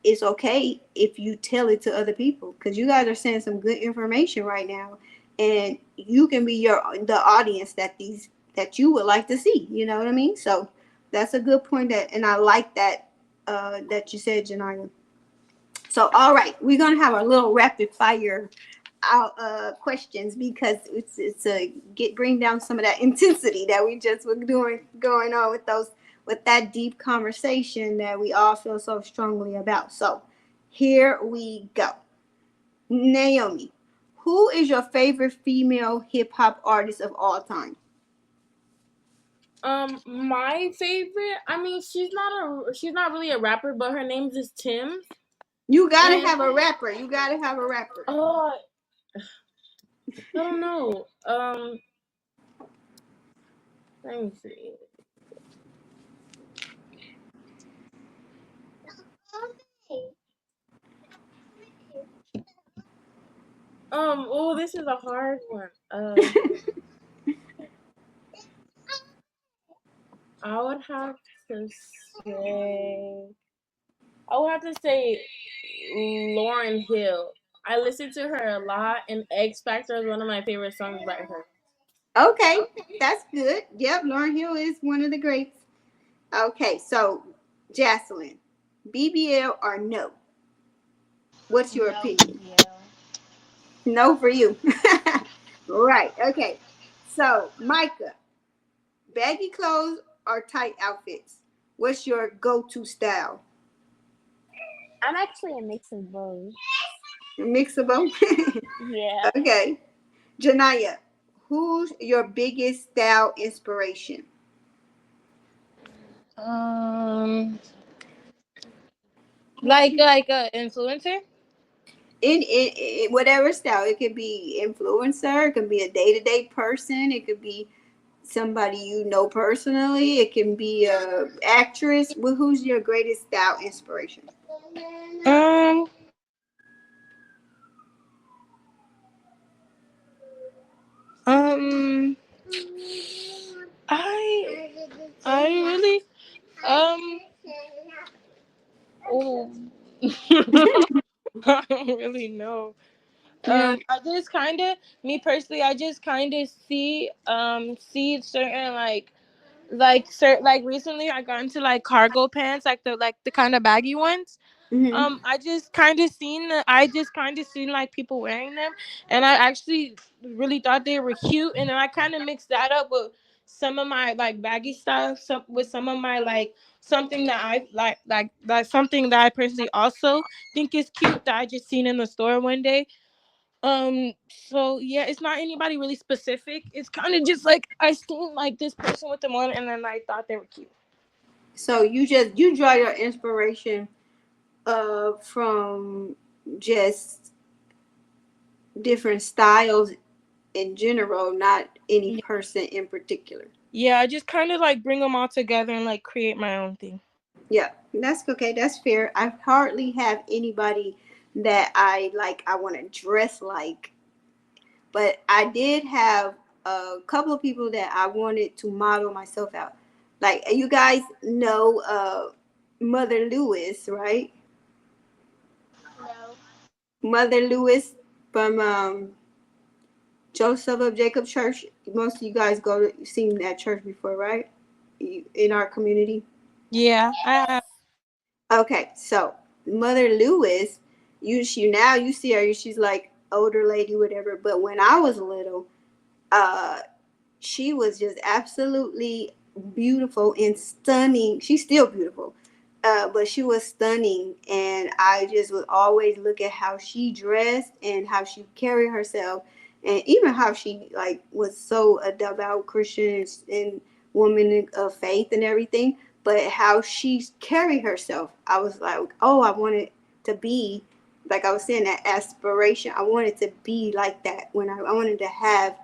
it's okay if you tell it to other people, because you guys are saying some good information right now, and you can be the audience that you would like to see. You know what I mean? So that's a good point, and I like that that you said, Janaya. So all right, we're gonna have a little rapid fire out questions, because it's a bring down some of that intensity that we just were doing going on with that deep conversation that we all feel so strongly about. So here we go. Naomi, Who is your favorite female hip hop artist of all time? My favorite. I mean, she's not really a rapper, but her name is Tim. You gotta And have a rapper. You gotta have a rapper. oh, I don't know. Let me see. Oh, this is a hard one. I would have to say. I would have to say Lauren Hill. I listen to her a lot, and X Factor is one of my favorite songs by her. Okay, that's good. Yep, Lauryn Hill is one of the greats. Okay, so Jocelyn, BBL or no? What's your No opinion? BBL. No for you. Right. Okay. So Micah, baggy clothes or tight outfits? What's your go-to style? I'm actually a mix of both. Mixable. Yeah. Okay. Janaya, who's your biggest style inspiration? Um, like a influencer. In whatever style, it could be influencer, it could be a day-to-day person, it could be somebody you know personally, it can be a actress. Well, who's your greatest style inspiration? Um, um, I I really um oh I don't really know. Yeah. I just kind of, me personally, I just kind of see certain like recently I got into like cargo pants, like the kind of baggy ones. Hmm. I just kind of seen like people wearing them, and I actually really thought they were cute, and then I kind of mixed that up with some of my like baggy stuff, with some of my like something that I like something that I personally also think is cute that I just seen in the store one day. So yeah, it's not anybody really specific. It's kind of just like I seen like this person with them on, and then I thought they were cute. So you draw your inspiration from just different styles in general, not any Yeah, person in particular. yeah, I just kind of like bring them all together and like create my own thing. Yeah, that's okay. That's fair. I hardly have anybody that I like. I want to dress like, but I did have a couple of people that I wanted to model myself out. Like you guys know, Mother Lewis, right? No. Mother Lewis from Joseph of Jacob Church. Most of you guys go to seen that church before, right? In our community. Yeah, I Okay, so Mother Lewis, you see her, she's like older lady, whatever. But when I was little, uh, she was just absolutely beautiful and stunning. She's still beautiful, but she was stunning, and I just would always look at how she dressed and how she carried herself, and even how she like was so a devout Christian and woman of faith and everything. But how she carried herself, I was like, oh, I wanted to be like I was saying that aspiration. I wanted to be like that when I wanted to have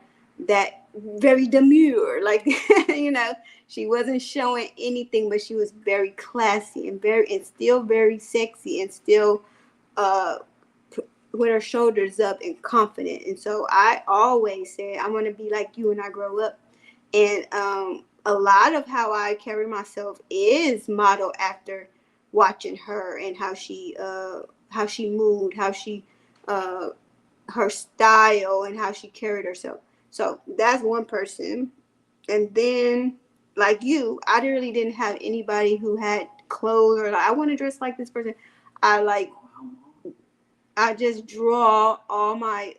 that very demure, like she wasn't showing anything, but she was very classy and still very sexy and still uh with her shoulders up and confident. And so I always said I want to be like you when I grow up. And a lot of how I carry myself is modeled after watching her and how she moved, how she uh her style and how she carried herself. So that's one person. And then, like you, I really didn't have anybody who had clothes or like I want to dress like this person. I like I just draw all my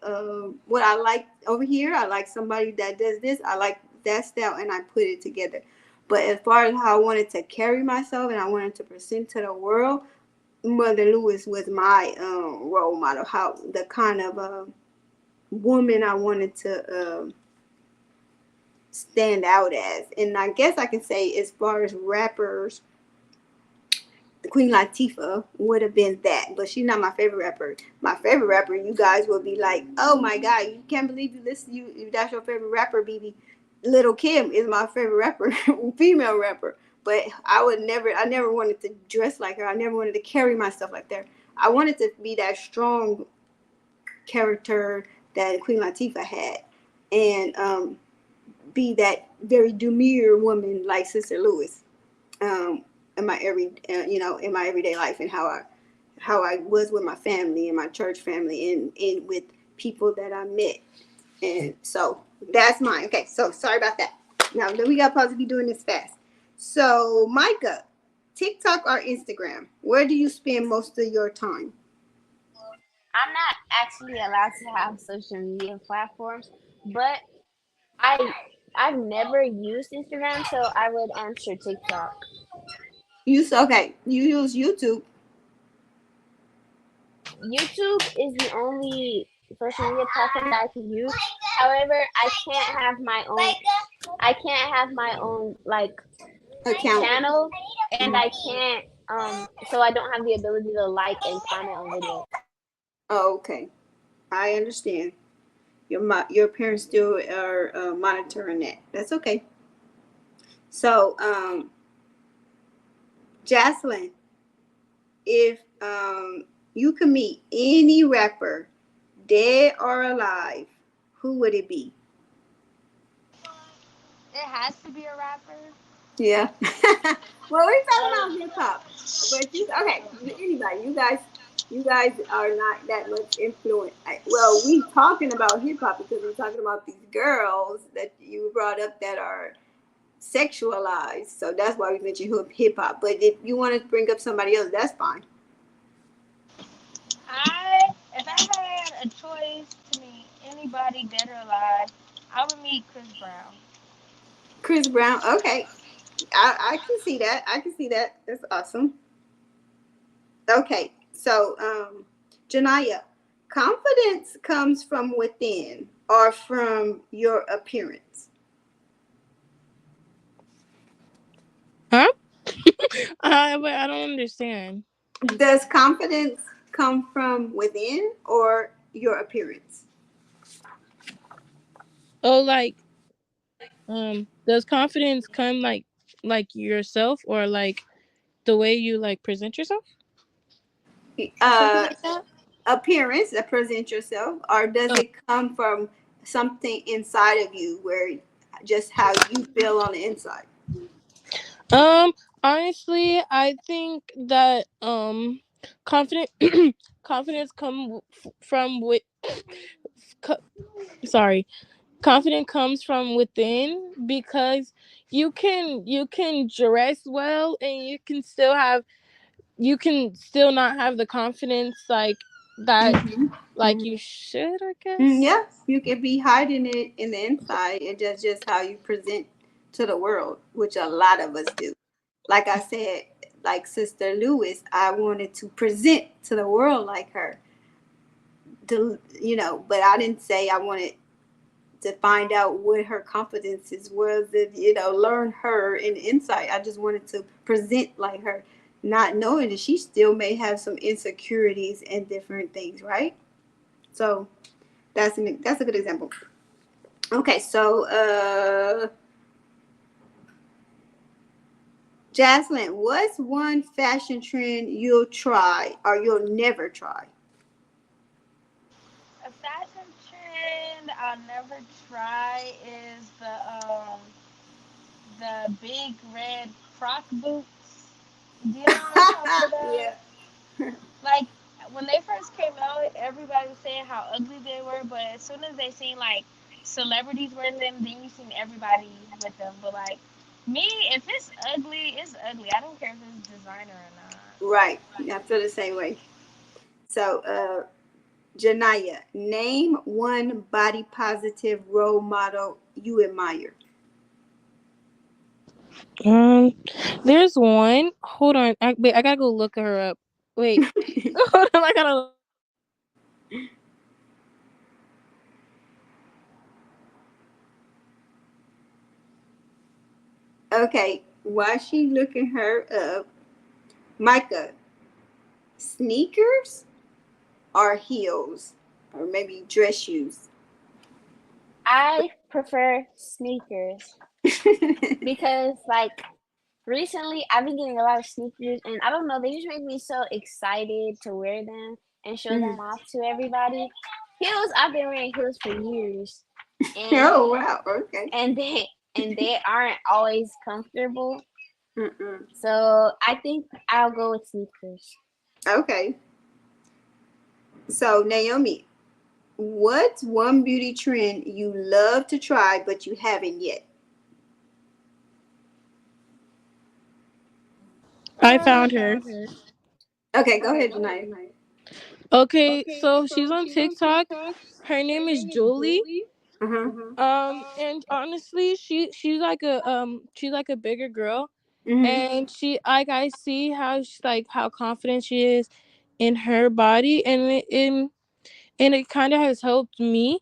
what I like over here. I like somebody that does this. I like that style, and I put it together. But as far as how I wanted to carry myself and I wanted to present to the world, Mother Lewis was my role model. How the kind of woman I wanted to stand out as. And I guess I can say, as far as rappers, Queen Latifah would have been that, but she's not my favorite rapper. My favorite rapper, you guys will be like, "Oh my god, you can't believe you listen. That's your favorite rapper, BB." Little Kim is my favorite rapper, female rapper. But I never wanted to dress like her. I never wanted to carry myself like that. I wanted to be that strong character that Queen Latifah had, and be that very demure woman like Sister Lewis. In my in my everyday life, and how I was with my family and my church family, and with people that I met. And so that's mine. Okay, so sorry about that. Now then we got supposed to be doing this fast. So Micah, TikTok or Instagram? Where do you spend most of your time? I'm not actually allowed to have social media platforms, but I I've never used Instagram, so I would answer TikTok. Okay. You use YouTube. YouTube is the only social media platform that I can use. However, I can't have my own like Account. channel, and Mhm. I can't so I don't have the ability to like and comment on videos. Oh, okay. I understand. Your parents still are monitoring that. That's okay. So, Jocelyn, if you could meet any rapper, dead or alive, who would it be? It has to be a rapper. Yeah. Well, we're talking Um, about hip hop, but you okay? Anybody? You guys are not that much influence. Well, we talking about hip hop because we're talking about these girls that you brought up that are sexualized. So that's why we mentioned hip hop. But if you want to bring up somebody else, that's fine. if I had a choice to meet anybody dead or alive, I would meet Chris Brown. Chris Brown. Okay, I can see that. I can see that. That's awesome. Okay, so Janaya, confidence comes from within or from your appearance. Huh? But I don't understand. Does confidence come from within or your appearance? Oh, like does confidence come like yourself, or like the way you like present yourself, something Uh, like that? appearance that present yourself, or does Oh. it come from something inside of you, where just how you feel on the inside? Um, honestly, I think that confident confidence from with co- sorry, confidence comes from within, because you can dress well and you can still not have the confidence that Mm-hmm. you should, I guess. Yeah, you can be hiding it in the inside, and that's just how you present to the world, which a lot of us do. Like I said, like Sister Lewis, I wanted to present to the world like her. But I didn't say I wanted to find out what her confidences was, that learn her in insight. I just wanted to present like her, not knowing that she still may have some insecurities and different things, right? So that's a good example. Okay, so Jaslyn, what's one fashion trend you'll try or you'll never try? A fashion trend I'll never try is the big red croc boots. Do you know what I'm talking about? Yeah. Like when they first came out, everybody was saying how ugly they were, but as soon as they seen like celebrities wearing them, then you seen everybody with them. But like me, if it's ugly, it's ugly. I don't care if it's designer or not. Right. I feel the same way. So, Janaya, name one body positive role model you admire. Um, there's one. Hold on. Wait, I gotta go look her up. Wait. Hold on. I gotta. Okay, while she looking her up, Micah, sneakers or heels? Or maybe dress shoes? I prefer sneakers because, like, recently I've been getting a lot of sneakers, and I don't know, they just make me so excited to wear them and show them Mhm. off to everybody. Heels, I've been wearing heels for years, and Oh, wow. Okay. and they and they aren't always comfortable. Mm-mm. So I think I'll go with sneakers. Okay. So, Naomi, what's one beauty trend you love to try but you haven't yet? I I found her. found her. Okay, go ahead, Janaya. Okay, so she's on TikTok. Her name is Julie. Uh-huh. And honestly, she's like a bigger girl, Mm-hmm. and she like I see how she's like how confident she is in her body, and it kind of has helped me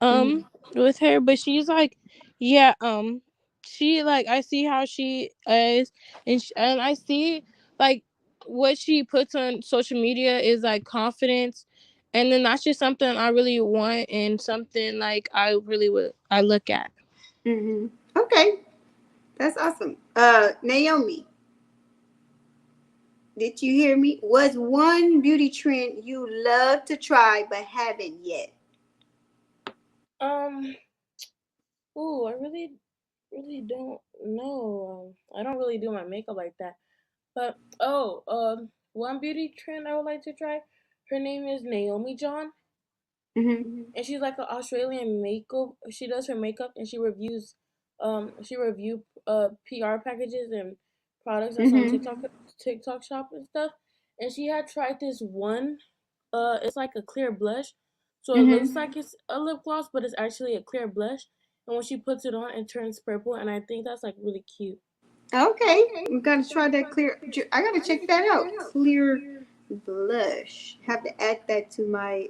Mm-hmm. with her. But she's like, yeah, she like I see how she is, and I see like what she puts on social media is like confidence, and then that's just something I really want and something like I look at. Mm-hmm. Okay, that's awesome. Naomi, did you hear me? What's one beauty trend you love to try but haven't yet? Um. Ooh, I really don't know. I don't really do my makeup like that. But one beauty trend I would like to try. Her name is Naomi John, Mm-hmm. and she's like an Australian makeup. She does her makeup and she review PR packages and products that's on Mm-hmm. TikTok shop and stuff. And she had tried this one. It's like a clear blush, so it looks Mm-hmm. like it's a lip gloss, but it's actually a clear blush. And when she puts it on, it turns purple, and I think that's like really cute. Okay, we gotta try that clear. I gotta check that out. Clear blush. Have to add that to my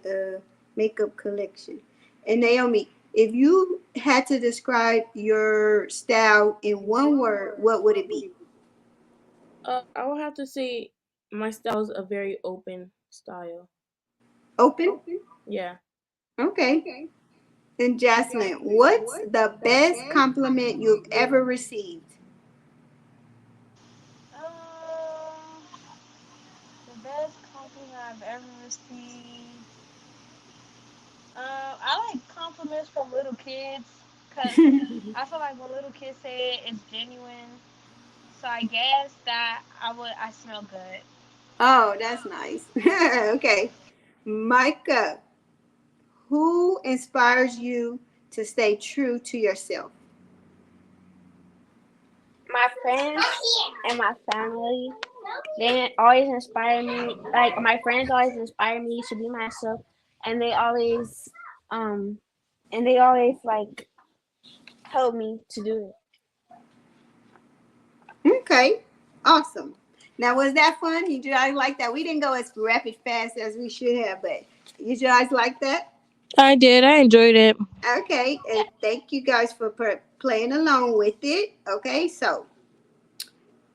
makeup collection. And Naomi, if you had to describe your style in one word, what would it be? I would have to say my style is a very open style. Open. Yeah. Okay. And Jocelyn, what's the best compliment you've ever received? The best compliment I've ever received. I like compliments from little kids because I feel like when little kids say it, it's genuine. So I guess that I smell good. Oh, that's nice. Okay. Micah, who inspires you to stay true to yourself? My friends and my family, they always inspire me. Like, my friends always inspire me to be myself, and um, they always like help me to do it. Okay, awesome. Now, was that fun? Did you guys like that? We didn't go as rapid fast as we should have, but you guys like that? I did. I enjoyed it. Okay, and thank you guys for playing along with it. Okay, so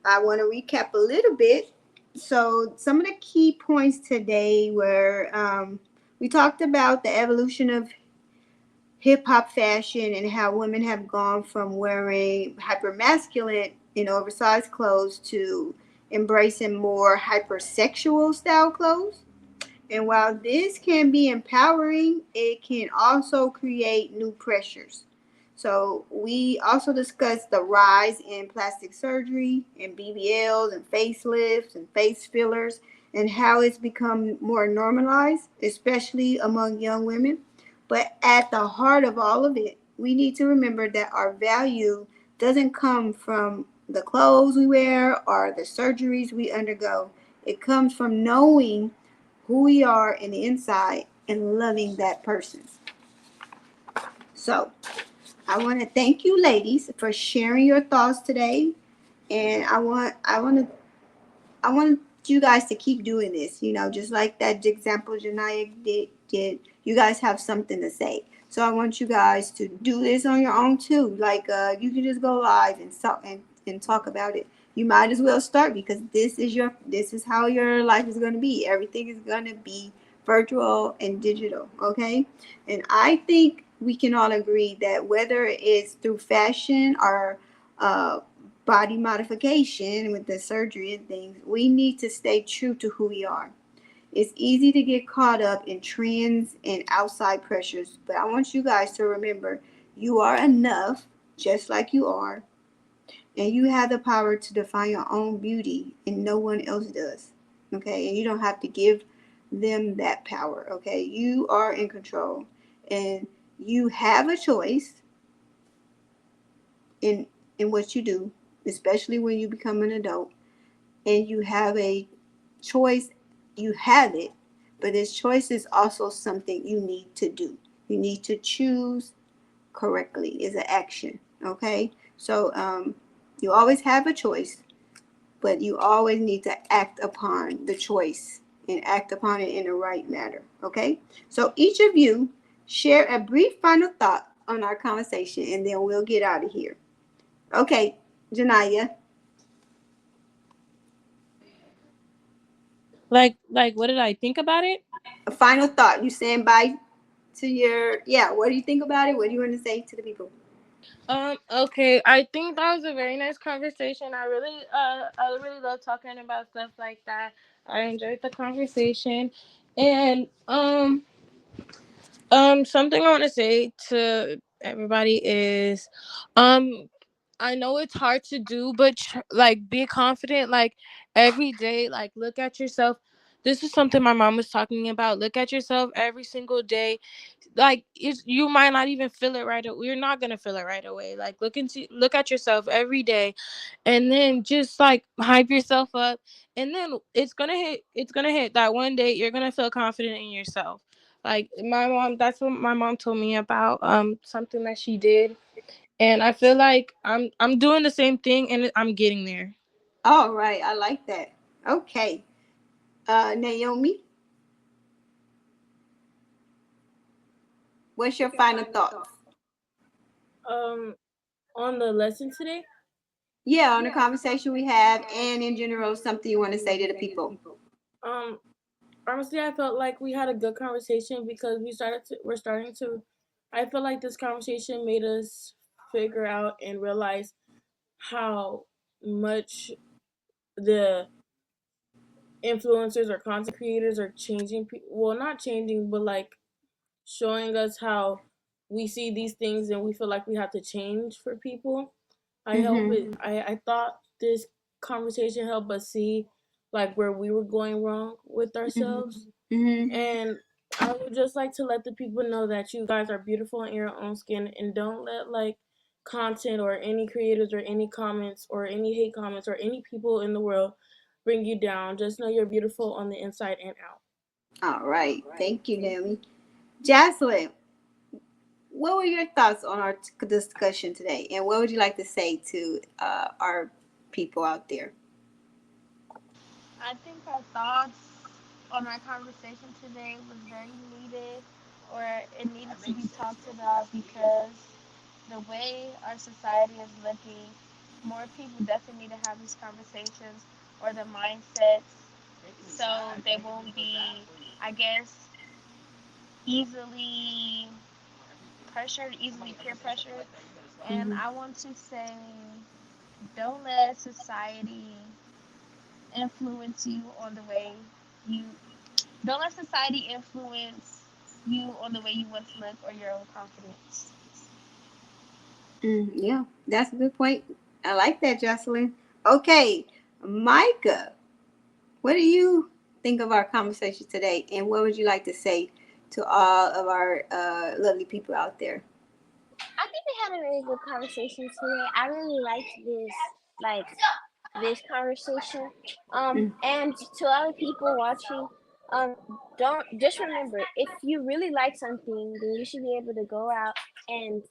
I want to recap a little bit. So, some of the key points today were we talked about the evolution of hip hop fashion and how women have gone from wearing hyper masculine and oversized clothes to embracing more hypersexual style clothes. And while this can be empowering, it can also create new pressures. So, we also discussed the rise in plastic surgery and BBLs and facelifts and face fillers and how it's become more normalized, especially among young women. But at the heart of all of it, we need to remember that our value doesn't come from the clothes we wear or the surgeries we undergo. It comes from knowing who we are in the inside and loving that person. So, I want to thank you ladies for sharing your thoughts today, and I want you guys to keep doing this, just like that example Janaya did. You guys have something to say. So I want you guys to do this on your own too. Like you can just go live and talk about it. You might as well start because this is how your life is going to be. Everything is going to be virtual and digital, okay? And I think we can all agree that whether it's through fashion or uh, body modification with the surgery and things, we need to stay true to who we are. It's easy to get caught up in trends and outside pressures, but I want you guys to remember you are enough just like you are, and you have the power to define your own beauty, and no one else does. Okay, and you don't have to give them that power. Okay, you are in control, and you have a choice in what you do, especially when you become an adult, and you have a choice. You have it, but this choice is also something you need to do. You need to choose correctly. Is an action. Okay, so you always have a choice, but you always need to act upon the choice and act upon it in the right manner. Okay, so each of you share a brief final thought on our conversation, and then we'll get out of here. Okay, Janaya, Like what did I think about it? a final thought. You saying bye to your, yeah, what do you think about it? What do you want to say to the people? Okay, I think that was a very nice conversation. I really love talking about stuff like that. I enjoyed the conversation. And something I want to say to everybody is um I know it's hard to do, but like be confident. Like every day, like look at yourself. This is something my mom was talking about. Look at yourself every single day. Like you might not even feel it right away. You're not gonna feel it right away. Like look at yourself every day, and then just like hype yourself up. And then it's gonna hit that one day you're gonna feel confident in yourself. Like my mom, that's what my mom told me about something that she did, and I feel like I'm doing the same thing and I'm getting there. All right, I like that. Okay, Naomi, what's your final thoughts? Um, on the lesson today, Yeah, on the conversation we have, and in general, something you want to say to the people. um, honestly, I felt like we had a good conversation because we're starting to. I feel like this conversation made us figure out and realize how much the influencers or content creators are changing. Well, not changing, but like showing us how we see these things and we feel like we have to change for people. Mm-hmm. I thought this conversation helped us see like where we were going wrong with Mm-hmm. ourselves. Mm-hmm. And I would just like to let the people know that you guys are beautiful in your own skin, and don't let like content or any creators or any comments or any hate comments or any people in the world bring you down. Just know you're beautiful on the inside and out. All right, thank you, Naomi. Jocelyn, what were your thoughts on our discussion today, and what would you like to say to our people out there? I think our thoughts on our conversation today was very needed, or it needed to be talked about because the way our society is looking, more people definitely need to have these conversations or the mindsets so they won't be, I guess, easily pressured, easily peer pressured. And Mm-hmm. I want to say, don't let society influence you on the way you don't let society influence you on the way you want to look or your own confidence. Yeah, that's a good point. I like that, Jocelyn. Okay, Micah, what do you think of our conversation today, and what would you like to say to all of our lovely people out there? I think we had a really good conversation today. I really liked like this conversation. Mm. And to all the people watching, um, don't just remember if you really like something, then you should be able to go out and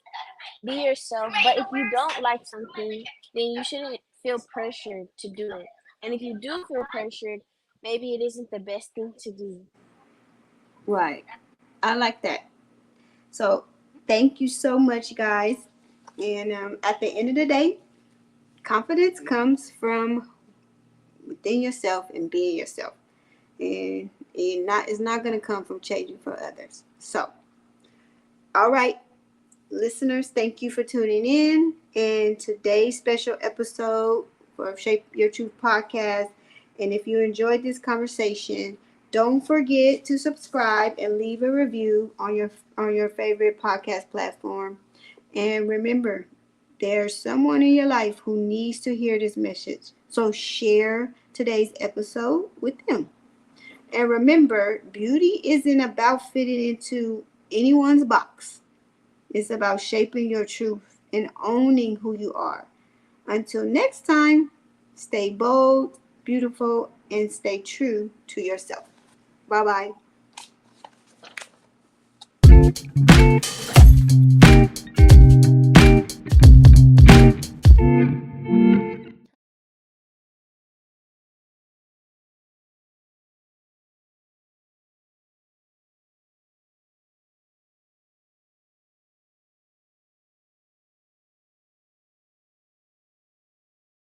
be yourself. But if you don't like something, then you shouldn't feel pressured to do it. And if you do feel pressured, maybe it isn't the best thing to do. Right, I like that. So thank you so much, guys. And at the end of the day, confidence comes from within yourself and being yourself. And it's not going to come from changing for others. So, all right, listeners, thank you for tuning in. And today's special episode for Shape Your Truth podcast. And if you enjoyed this conversation, don't forget to subscribe and leave a review on your favorite podcast platform. And remember, there's someone in your life who needs to hear this message. So share today's episode with them. And remember, beauty isn't about fitting into anyone's box. It's about shaping your truth and owning who you are. Until next time, stay bold, beautiful, and stay true to yourself. Bye-bye.